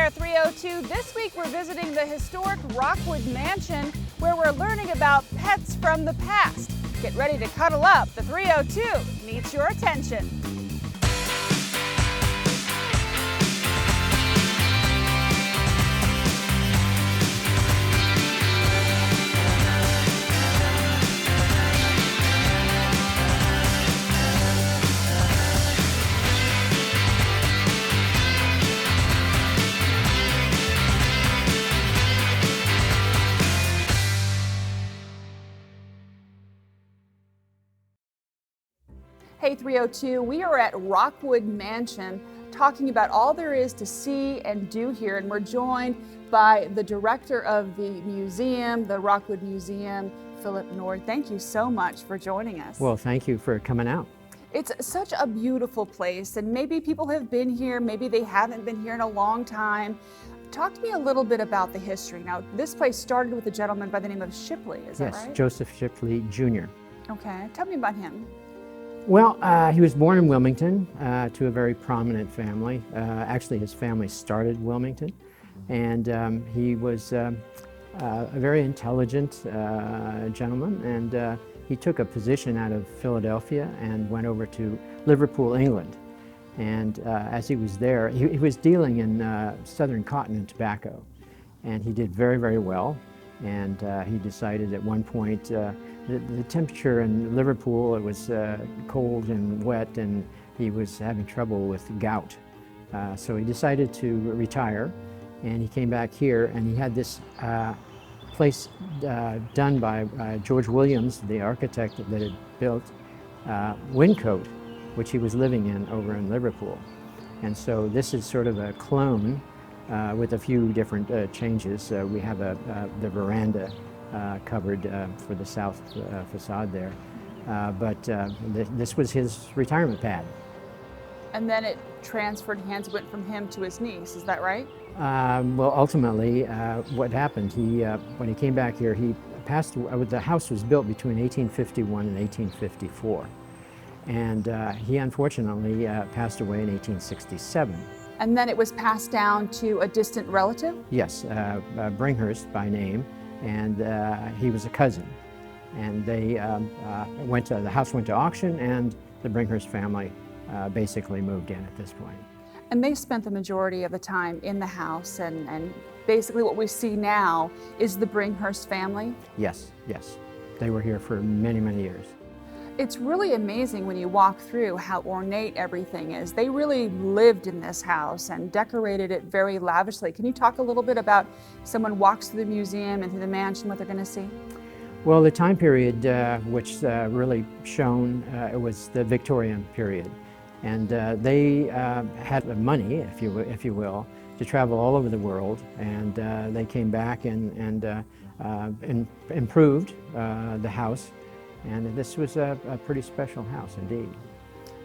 at 302. This week we're visiting the historic Rockwood Mansion, where we're learning about pets from the past. Get ready to cuddle up. The 302 needs your attention. Hey 302, we are at Rockwood Mansion talking about all there is to see and do here, and we're joined by the director of the museum, the Rockwood Museum, Philip Nord. Thank you so much for joining us. Well, thank you for coming out. It's such a beautiful place, and maybe people have been here, maybe they haven't been here in a long time. Talk to me a little bit about the history. Now, this place started with a gentleman by the name of Shipley, is that right? Yes, Joseph Shipley Jr. Okay, tell me about him. Well, he was born in Wilmington to a very prominent family. Actually, his family started Wilmington, and he was a very intelligent gentleman, and he took a position out of Philadelphia and went over to Liverpool, England. And as he was there, he was dealing in southern cotton and tobacco, and he did very, very well. And he decided at one point, the temperature in Liverpool, it was cold and wet, and he was having trouble with gout. So he decided to retire, and he came back here, and he had this place done by George Williams, the architect that had built Wyncote, which he was living in over in Liverpool. And so this is sort of a clone with a few different changes. We have the veranda covered for the south facade there, but this was his retirement pad. And then it transferred hands, went from him to his niece, is that right? Well, ultimately, what happened, when he came back here, he passed away. The house was built between 1851 and 1854, and he unfortunately passed away in 1867. And then it was passed down to a distant relative? Yes, Bringhurst by name, and he was a cousin. And they the house went to auction, and the Bringhurst family basically moved in at this point. And they spent the majority of the time in the house, and basically what we see now is the Bringhurst family? Yes, yes. They were here for many, many years. It's really amazing when you walk through how ornate everything is. They really lived in this house and decorated it very lavishly. Can you talk a little bit about someone walks through the museum and through the mansion, what they're going to see? Well, the time period which really shone, it was the Victorian period. And they had the money, if you will, to travel all over the world. And they came back and improved the house. And this was a pretty special house indeed.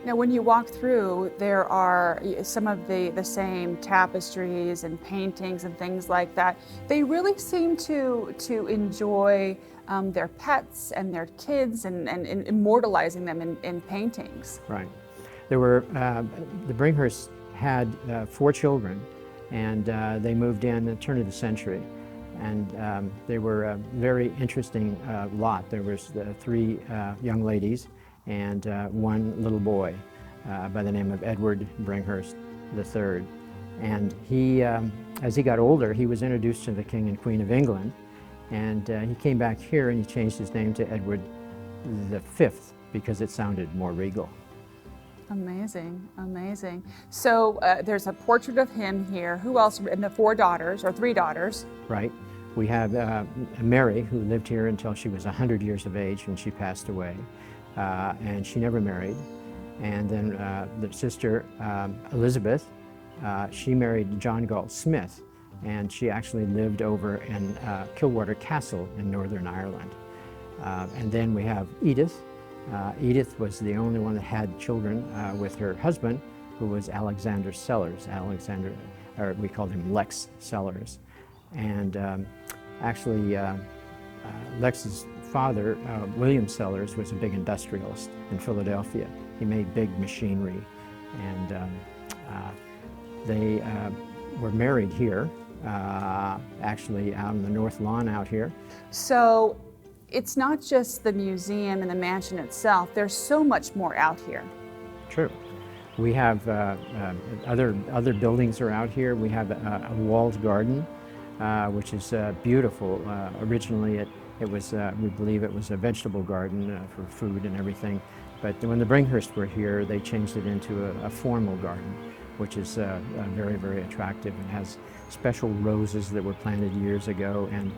Now, when you walk through, there are some of the same tapestries and paintings and things like that. They really seem to enjoy their pets and their kids and immortalizing them in paintings. Right. There were, the Bringhursts had 4 children, and they moved in at the turn of the century. And they were a very interesting lot. There was 3 young ladies and 1 little boy by the name of Edward Bringhurst III. And he, as he got older, he was introduced to the King and Queen of England, and he came back here and he changed his name to Edward V because it sounded more regal. Amazing, amazing. So there's a portrait of him here. Who else? And the 4 daughters, or 3 daughters. Right. We have Mary, who lived here until she was 100 years of age when she passed away, and she never married. And then the sister, Elizabeth, she married John Galt Smith, and she actually lived over in Kilwater Castle in Northern Ireland. And then we have Edith. Edith was the only one that had children with her husband, who was Alexander Sellers. Or we called him Lex Sellers. And actually, Lex's father, William Sellers, was a big industrialist in Philadelphia. He made big machinery, and they were married here, actually out on the north lawn out here. So it's not just the museum and the mansion itself, there's so much more out here. True. We have other buildings are out here. We have a walled garden, which is beautiful. Originally it was, we believe it was a vegetable garden for food and everything. But when the Bringhursts were here, they changed it into a formal garden, which is very, very attractive. It has special roses that were planted years ago, and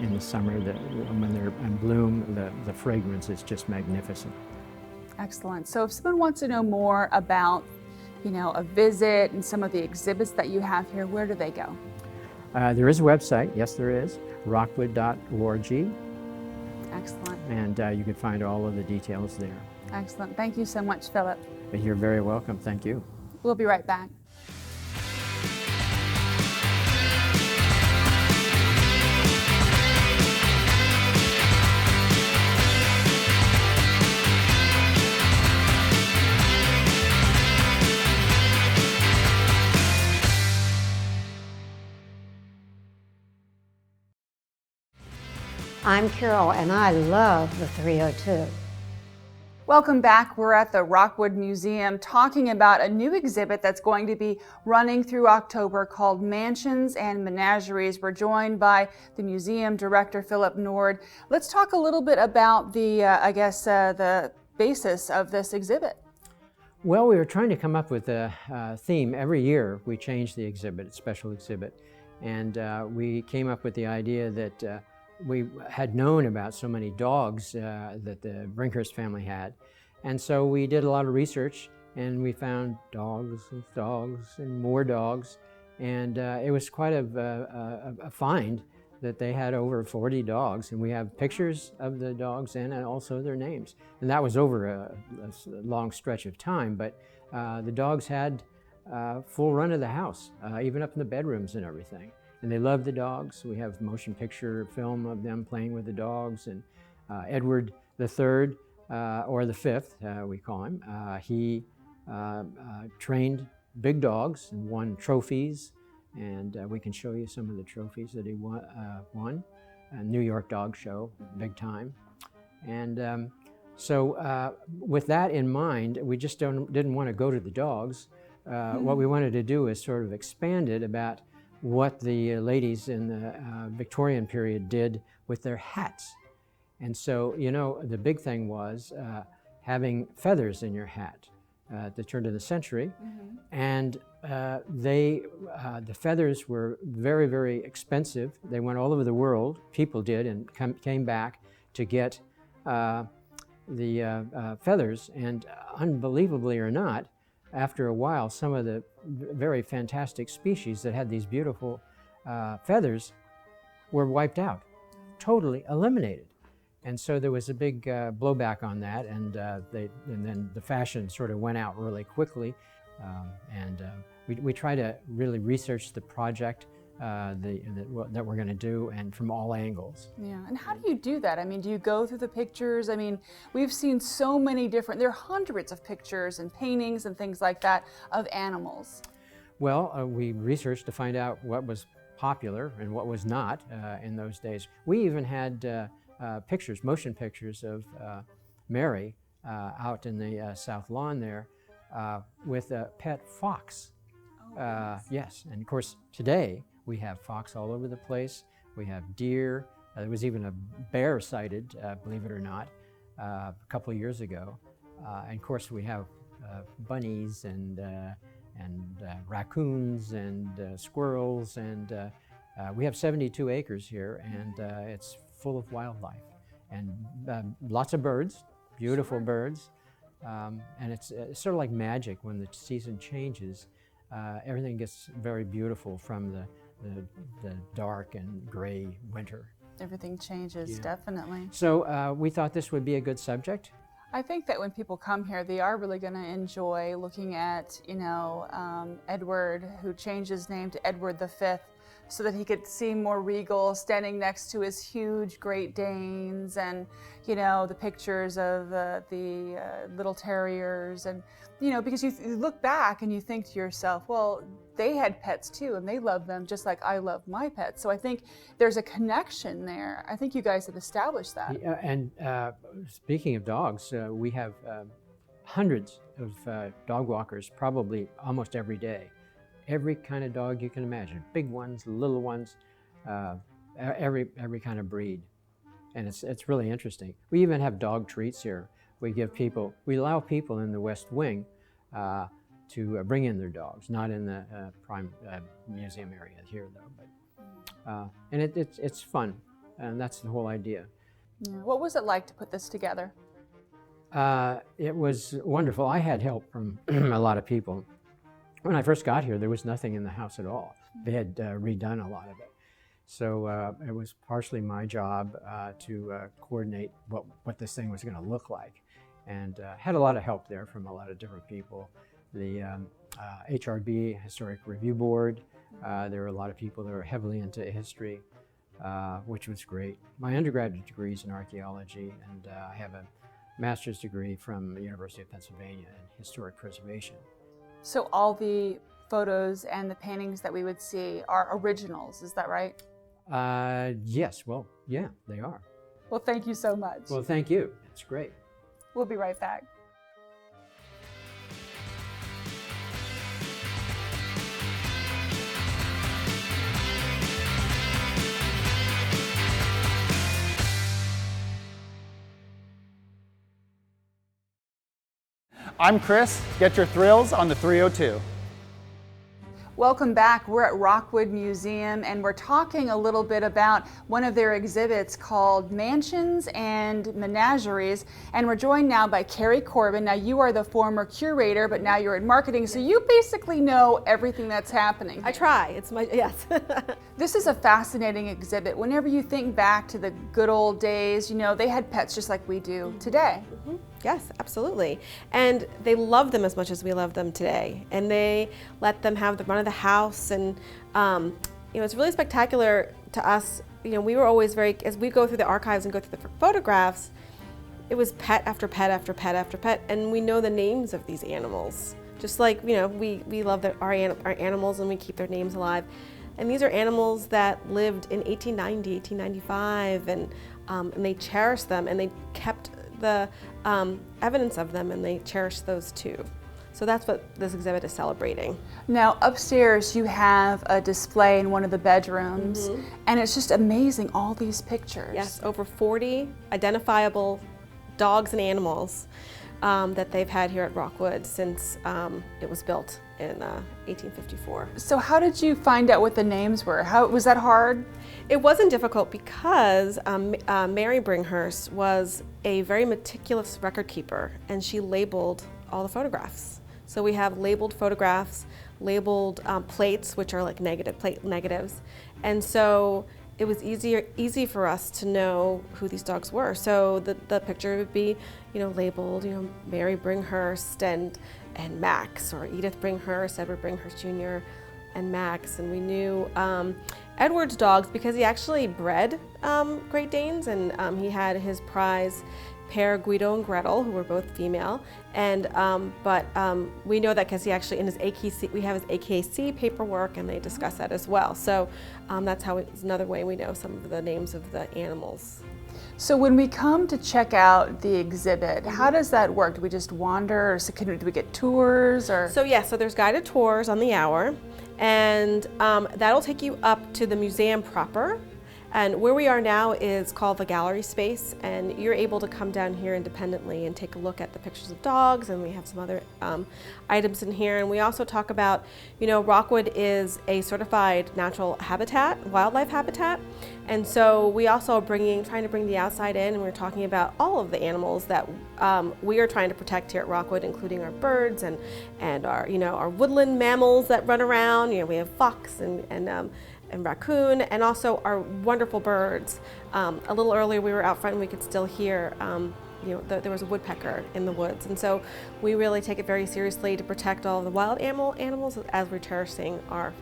in the summer, when they're in bloom, the fragrance is just magnificent. Excellent. So if someone wants to know more about, a visit and some of the exhibits that you have here, where do they go? There is a website, yes there is, rockwood.org. Excellent. And you can find all of the details there. Excellent. Thank you so much, Philip. You're very welcome. Thank you. We'll be right back. I'm Carol, and I love the 302. Welcome back. We're at the Rockwood Museum talking about a new exhibit that's going to be running through October called Mansions and Menageries. We're joined by the museum director, Philip Nord. Let's talk a little bit about the basis of this exhibit. Well, we were trying to come up with a theme. Every year we change the exhibit, a special exhibit. And we came up with the idea that we had known about so many dogs that the Bringhurst family had. And so we did a lot of research, and we found dogs and more dogs. And it was quite a find that they had over 40 dogs. And we have pictures of the dogs and also their names. And that was over a long stretch of time, but the dogs had full run of the house, even up in the bedrooms and everything. And they loved the dogs. We have motion picture film of them playing with the dogs. And Edward III, or the Fifth, we call him, he trained big dogs and won trophies. And we can show you some of the trophies that he won. New York Dog Show, big time. And so with that in mind, we just didn't want to go to the dogs. What we wanted to do is sort of expand it about what the ladies in the Victorian period did with their hats. And so, the big thing was having feathers in your hat at the turn of the century. Mm-hmm. And the feathers were very, very expensive. They went all over the world, people did, and came back to get the feathers. And unbelievably or not, after a while, some of the very fantastic species that had these beautiful feathers were wiped out, totally eliminated. And so there was a big blowback on that, and then the fashion sort of went out really quickly. We try to really research the project that we're going to do, and from all angles. Yeah, and how do you do that? I mean, do you go through the pictures? I mean, we've seen so many different, there are hundreds of pictures and paintings and things like that of animals. Well, we researched to find out what was popular and what was not in those days. We even had pictures, motion pictures of Mary out in the South Lawn there with a pet fox. Yes, and of course today we have fox all over the place. We have deer. There was even a bear sighted, believe it or not, a couple of years ago. And of course we have bunnies and raccoons and squirrels, and we have 72 acres here, and it's full of wildlife and lots of birds, beautiful birds. And it's sort of like magic when the season changes. Everything gets very beautiful from the dark and gray winter. Everything changes, yeah. Definitely. So we thought this would be a good subject. I think that when people come here, they are really going to enjoy looking at, Edward, who changed his name to Edward V, so that he could seem more regal, standing next to his huge Great Danes, and the pictures of the little terriers, and because you look back and you think to yourself, well, they had pets too, and they love them just like I love my pets. So I think there's a connection there. I think you guys have established that. Yeah, and speaking of dogs, we have hundreds of dog walkers, probably almost every day. Every kind of dog you can imagine, big ones, little ones, every kind of breed. And it's really interesting. We even have dog treats here. We allow people in the West Wing to bring in their dogs, not in the prime museum area here though. And it's fun, and that's the whole idea. Yeah. What was it like to put this together? It was wonderful. I had help from a lot of people. When I first got here, there was nothing in the house at all. They had redone a lot of it. So it was partially my job to coordinate what this thing was going to look like. And had a lot of help there from a lot of different people. The HRB, Historic Review Board, there were a lot of people that were heavily into history, which was great. My undergraduate degree is in archaeology, and I have a master's degree from the University of Pennsylvania in historic preservation. So all the photos and the paintings that we would see are originals, is that right? Yes, well, yeah, they are. Well, thank you so much. Well, thank you. It's great. We'll be right back. I'm Chris. Get your thrills on the 302. Welcome back. We're at Rockwood Museum, and we're talking a little bit about one of their exhibits called Mansions and Menageries. And we're joined now by Carrie Corbin. Now, you are the former curator, but now you're in marketing, so you basically know everything that's happening. I try. It's my, yes. This is a fascinating exhibit. Whenever you think back to the good old days, they had pets just like we do today. Mm-hmm. Yes, absolutely. And they love them as much as we love them today. And they let them have the run of the house. And, it's really spectacular to us. We were always as we go through the archives and go through the photographs, it was pet after pet after pet after pet. And we know the names of these animals. Just like, we love our animals and we keep their names alive. And these are animals that lived in 1890, 1895, and they cherished them, and they kept the evidence of them, and they cherish those too. So that's what this exhibit is celebrating. Now upstairs you have a display in one of the bedrooms, and it's just amazing, all these pictures. Yes, over 40 identifiable dogs and animals that they've had here at Rockwood since it was built in 1854. So how did you find out what the names were? Was that hard? It wasn't difficult because Mary Bringhurst was a very meticulous record keeper, and she labeled all the photographs. So we have labeled photographs, labeled plates, which are like negatives, and so it was easy for us to know who these dogs were. So the picture would be, labeled, Mary Bringhurst and Max, or Edith Bringhurst, Edward Bringhurst Jr. and Max. And we knew Edward's dogs because he actually bred Great Danes, and he had his prize pair, Guido and Gretel, who were both female. And but we know that because he actually, in his AKC, we have his AKC paperwork, and they discuss that as well. So that's how it's another way we know some of the names of the animals. So when we come to check out the exhibit, how does that work? Do we just wander, or do we get tours? Or? So yeah, so there's guided tours on the hour, and that'll take you up to the museum proper. And where we are now is called the gallery space, and you're able to come down here independently and take a look at the pictures of dogs, and we have some other items in here. And we also talk about, Rockwood is a certified natural habitat, wildlife habitat, and so we also are trying to bring the outside in, and we're talking about all of the animals that we are trying to protect here at Rockwood, including our birds and our, our woodland mammals that run around. We have fox and raccoon, and also our wonderful birds. A little earlier we were out front and we could still hear, there was a woodpecker in the woods. And so we really take it very seriously to protect all the wild animals as we're cherishing our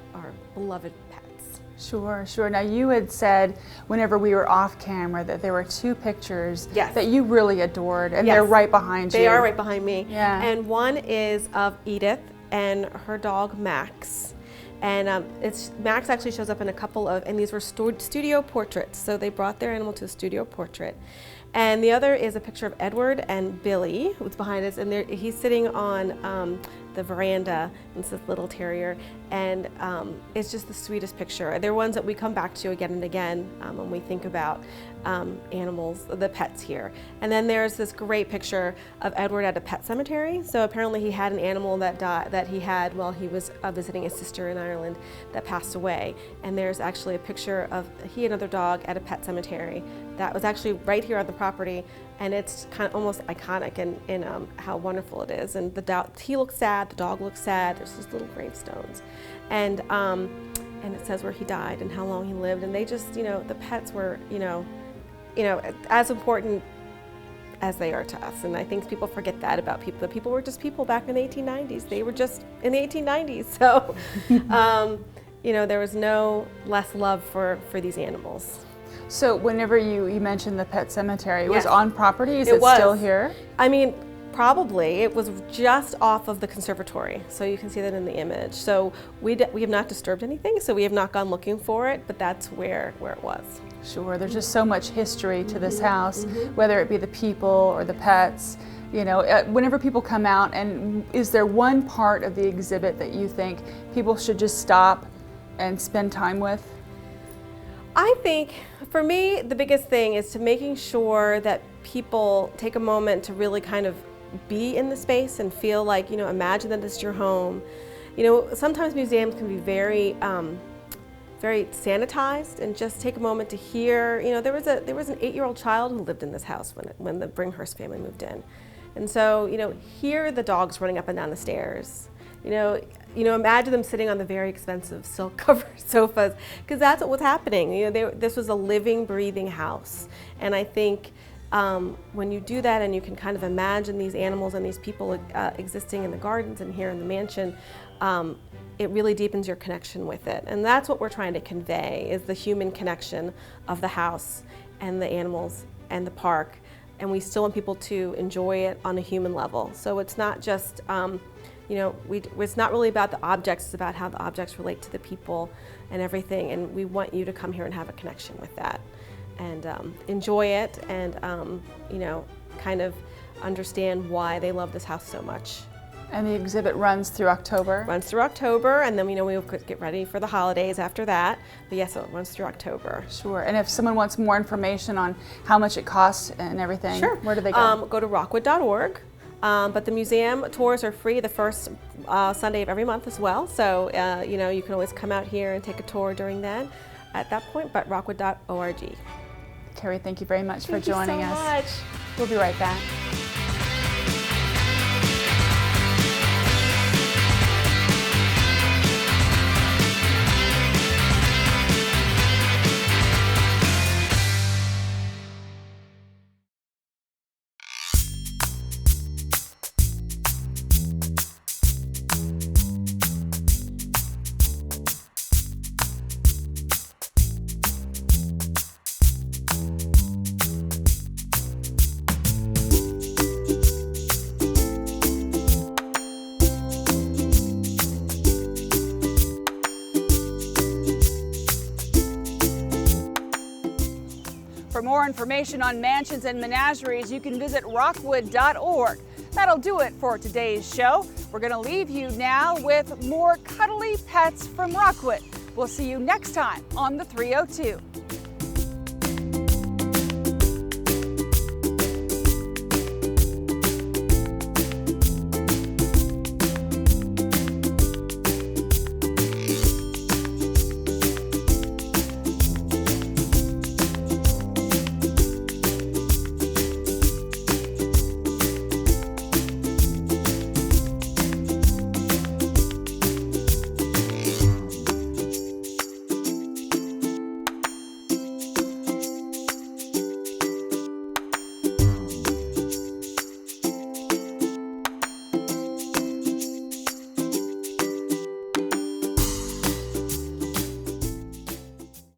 beloved pets. Sure, sure. Now you had said whenever we were off camera that there were 2 pictures Yes. that you really adored, and Yes. they're right behind you. They are right behind me. Yeah. And one is of Edith and her dog Max. And Max actually shows up in a couple of, and these were studio portraits. So they brought their animal to a studio portrait. And the other is a picture of Edward and Billy, who's behind us, and he's sitting on the veranda. It's this little terrier, and it's just the sweetest picture. They're ones that we come back to again and again when we think about animals, the pets here. And then there's this great picture of Edward at a pet cemetery. So apparently he had an animal that died, that he had while he was visiting his sister in Ireland that passed away. And there's actually a picture of he and another dog at a pet cemetery that was actually right here on the property, and it's kind of almost iconic in how wonderful it is. And he looks sad, the dog looks sad. There's these little gravestones, and it says where he died and how long he lived. And they just, the pets were, as important as they are to us. And I think people forget that about people. The people were just people back in the 1890s. They were just in the 1890s. So, there was no less love for these animals. So whenever you mentioned the pet cemetery, it was Yes. on property? Is It it was. still here? I mean, probably. It was just off of the conservatory, so you can see that in the image. So we have not disturbed anything, so we have not gone looking for it, but that's where it was. Sure, there's just so much history to this house, whether it be the people or the pets. Whenever people come out, and is there one part of the exhibit that you think people should just stop and spend time with? I think, for me, the biggest thing is to making sure that people take a moment to really kind of be in the space and feel like, imagine that this is your home. Sometimes museums can be very, very sanitized, and just take a moment to hear. There was an 8-year-old child who lived in this house when the Bringhurst family moved in, and so hear the dogs running up and down the stairs. Imagine them sitting on the very expensive silk-covered sofas, because that's what was happening. This was a living, breathing house, and I think when you do that and you can kind of imagine these animals and these people existing in the gardens and here in the mansion, it really deepens your connection with it. And that's what we're trying to convey, is the human connection of the house and the animals and the park. And we still want people to enjoy it on a human level. So it's not just, it's not really about the objects, it's about how the objects relate to the people and everything. And we want you to come here and have a connection with that, and enjoy it, and kind of understand why they love this house so much. And the exhibit runs through October? Runs through October, and then we'll get ready for the holidays after that. But yes, it runs through October. Sure. And if someone wants more information on how much it costs and everything, Sure. Where do they go? Go to rockwood.org. But the museum tours are free the first Sunday of every month as well. So you can always come out here and take a tour during that at that point. But rockwood.org. Carrie, thank you very much for joining us. Thank you so much. We'll be right back. For more information on mansions and menageries, you can visit rockwood.org. That'll do it for today's show. We're going to leave you now with more cuddly pets from Rockwood. We'll see you next time on the 302.